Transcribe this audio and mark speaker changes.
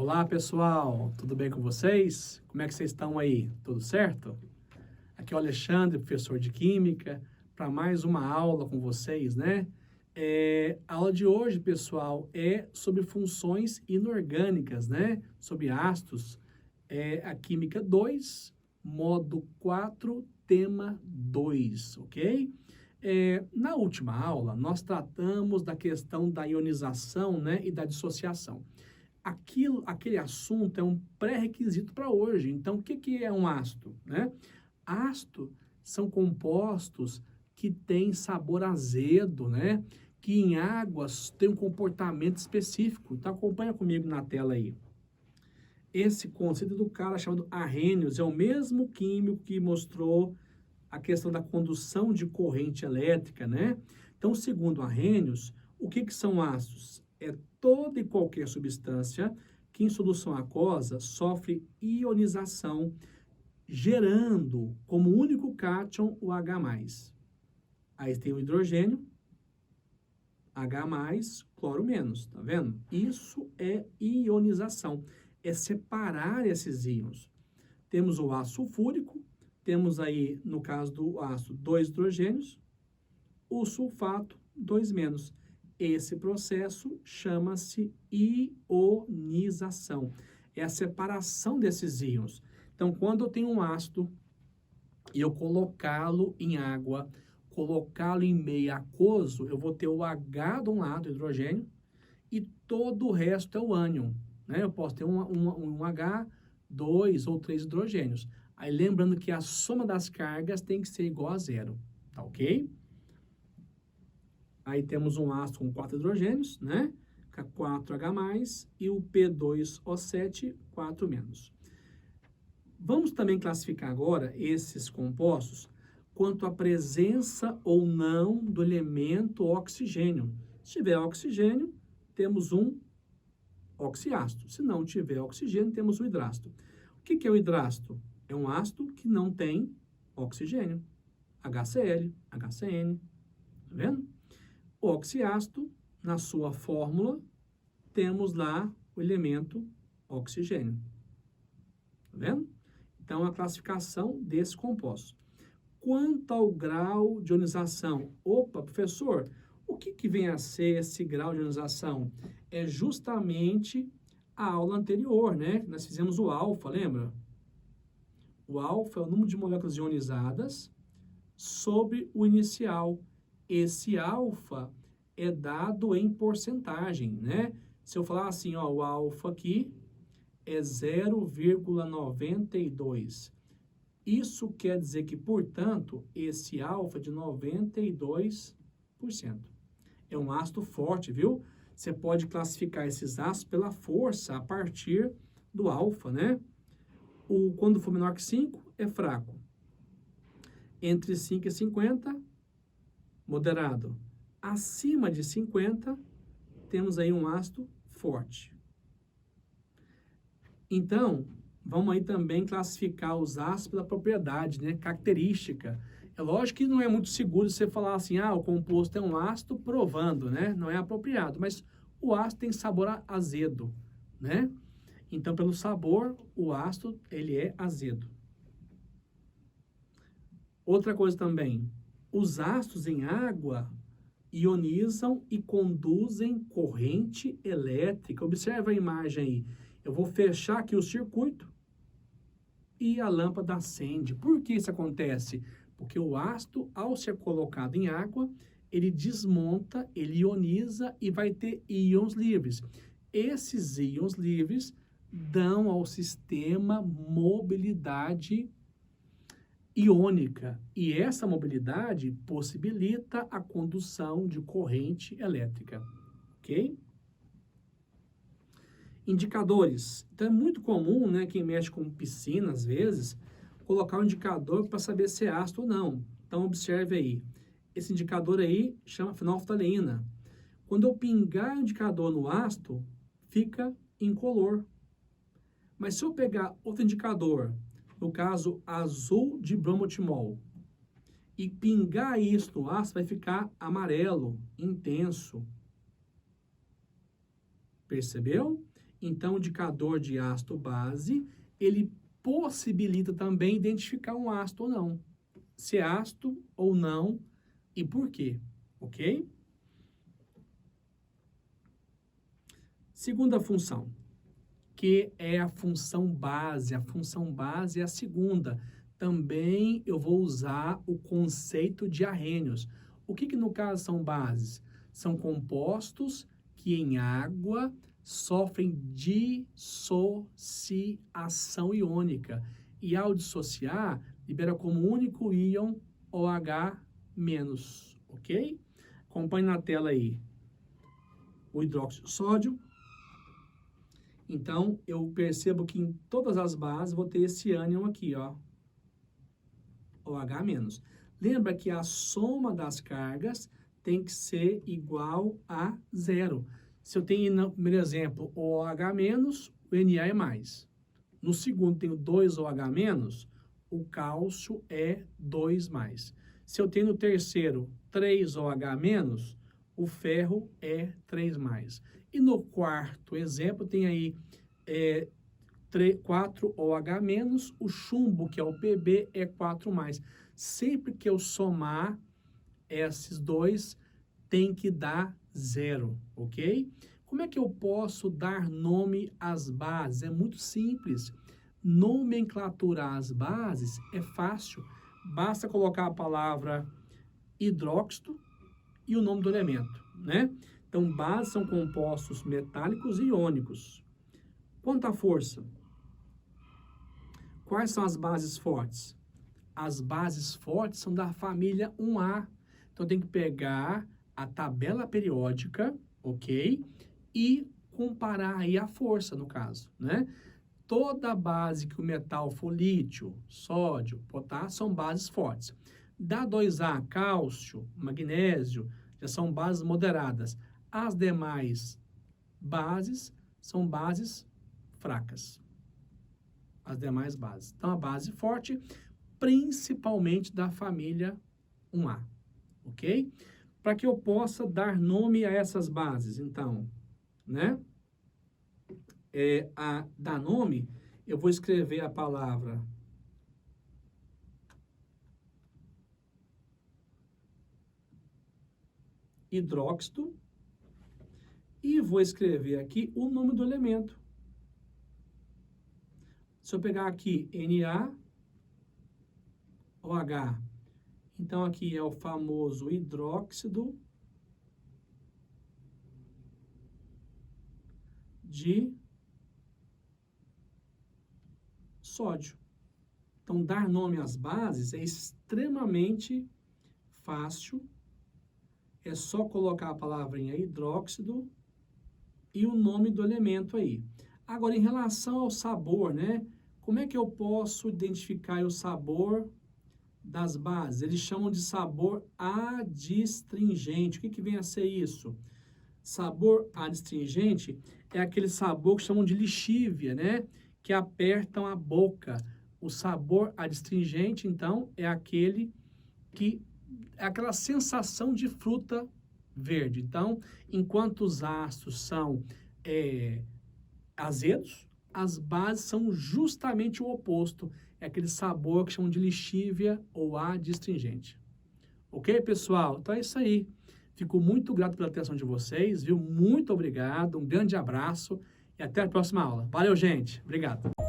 Speaker 1: Olá pessoal, tudo bem com vocês? Como é que vocês estão aí? Tudo certo? Aqui é o Alexandre, professor de Química, para mais uma aula com vocês, né? A aula de hoje, pessoal, é sobre funções inorgânicas, né? Sobre ácidos. É a Química 2, módulo 4, tema 2, ok? Na última aula, nós tratamos da questão da ionização, né, e da dissociação. Aquele assunto é um pré-requisito para hoje. Então, o que é um ácido, né? Ácido são compostos que têm sabor azedo, né? Que em águas têm um comportamento específico. Então, acompanha comigo na tela aí. Esse conceito do cara chamado Arrhenius é o mesmo químico que mostrou a questão da condução de corrente elétrica, né? Então, segundo Arrhenius, o que são ácidos? É toda e qualquer substância que em solução aquosa sofre ionização, gerando como único cátion o H+. Aí tem o hidrogênio, H+, cloro menos, tá vendo? Isso é ionização, é separar esses íons. Temos o ácido sulfúrico, temos aí, no caso do ácido, 2 hidrogênios, o sulfato, 2 menos. Esse processo chama-se ionização. É a separação desses íons. Então, quando eu tenho um ácido e eu colocá-lo em água, colocá-lo em meio aquoso, eu vou ter o H de um lado, hidrogênio, e todo o resto é o ânion, né? Eu posso ter um H, 2 ou 3 hidrogênios. Aí, lembrando que a soma das cargas tem que ser igual a zero, tá ok? Aí temos um ácido com 4 hidrogênios, né? 4H+, e o P2O7, 4 menos. Vamos também classificar agora esses compostos quanto à presença ou não do elemento oxigênio. Se tiver oxigênio, temos um oxiácido. Se não tiver oxigênio, temos o hidrácido. O que é o hidrácido? É um ácido que não tem oxigênio. HCl, HCN, tá vendo? O oxiácido, na sua fórmula, temos lá o elemento oxigênio. Tá vendo? Então, a classificação desse composto. Quanto ao grau de ionização? Opa, professor, o que vem a ser esse grau de ionização? É justamente a aula anterior, né? Nós fizemos o alfa, lembra? O alfa é o número de moléculas ionizadas sobre o inicial. Esse alfa é dado em porcentagem, né? Se eu falar assim, ó, o alfa aqui é 0,92. Isso quer dizer que, portanto, esse alfa é de 92%. É um ácido forte, viu? Você pode classificar esses ácidos pela força a partir do alfa, né? Quando for menor que 5, é fraco. Entre 5 e 50, moderado. Acima de 50, temos aí um ácido forte. Então, vamos aí também classificar os ácidos pela propriedade, né? Característica. É lógico que não é muito seguro você falar assim, o composto é um ácido provando, né? Não é apropriado, mas o ácido tem sabor azedo, né? Então, pelo sabor, o ácido, ele é azedo. Outra coisa também, os ácidos em água ionizam e conduzem corrente elétrica. Observa a imagem aí. Eu vou fechar aqui o circuito e a lâmpada acende. Por que isso acontece? Porque o ácido, ao ser colocado em água, ele desmonta, ele ioniza e vai ter íons livres. Esses íons livres dão ao sistema mobilidade iônica, e essa mobilidade possibilita a condução de corrente elétrica, ok? Indicadores. Então, é muito comum, né, quem mexe com piscina, às vezes, colocar um indicador para saber se é ácido ou não. Então, observe aí. Esse indicador aí chama fenolftaleína. Quando eu pingar o indicador no ácido, fica incolor. Mas se eu pegar outro indicador, no caso azul de bromotimol, e pingar isso no ácido, vai ficar amarelo, intenso. Percebeu? Então, o indicador de ácido base, ele possibilita também identificar um ácido ou não. Se é ácido ou não e por quê, ok? Segunda função, que é a função base. A função base é a segunda. Também eu vou usar o conceito de arrênios. O que no caso são bases? São compostos que em água sofrem dissociação iônica. E ao dissociar, libera como único íon OH-, ok? Acompanhe na tela aí o hidróxido de sódio. Então, eu percebo que em todas as bases vou ter esse ânion aqui, ó, OH-. Lembra que a soma das cargas tem que ser igual a 0. Se eu tenho no primeiro exemplo o OH-, o Na é mais. No segundo tenho 2 OH-, o cálcio é 2 mais. Se eu tenho no terceiro 3 OH-, o ferro é 3 mais. E no quarto exemplo tem aí 4 OH-, o chumbo, que é o Pb, é 4 mais. Sempre que eu somar esses dois, tem que dar 0, ok? Como é que eu posso dar nome às bases? É muito simples. Nomenclaturar as bases é fácil. Basta colocar a palavra hidróxido e o nome do elemento, né? Então, bases são compostos metálicos e iônicos. Quanto à força? Quais são as bases fortes? As bases fortes são da família 1A. Então, tem que pegar a tabela periódica, ok? E comparar aí a força, no caso, né? Toda base que o metal for lítio, sódio, potássio, são bases fortes. Da 2A, cálcio, magnésio, já são bases moderadas. As demais bases são bases fracas. As demais bases. Então, a base forte, principalmente da família 1A, ok? Para que eu possa dar nome a essas bases, então, né? Dar nome, eu vou escrever a palavra hidróxido e vou escrever aqui o nome do elemento. Se eu pegar aqui NaOH, então aqui é o famoso hidróxido de sódio. Então, dar nome às bases é extremamente fácil. É só colocar a palavrinha hidróxido e o nome do elemento aí. Agora, em relação ao sabor, né? Como é que eu posso identificar o sabor das bases? Eles chamam de sabor adstringente. O que vem a ser isso? Sabor adstringente é aquele sabor que chamam de lixívia, né? Que apertam a boca. O sabor adstringente, então, é aquele que é aquela sensação de fruta verde. Então, enquanto os ácidos são azedos, as bases são justamente o oposto. É aquele sabor que chamam de lixívia ou adstringente. Ok, pessoal? Então é isso aí. Fico muito grato pela atenção de vocês, viu? Muito obrigado, um grande abraço e até a próxima aula. Valeu, gente. Obrigado.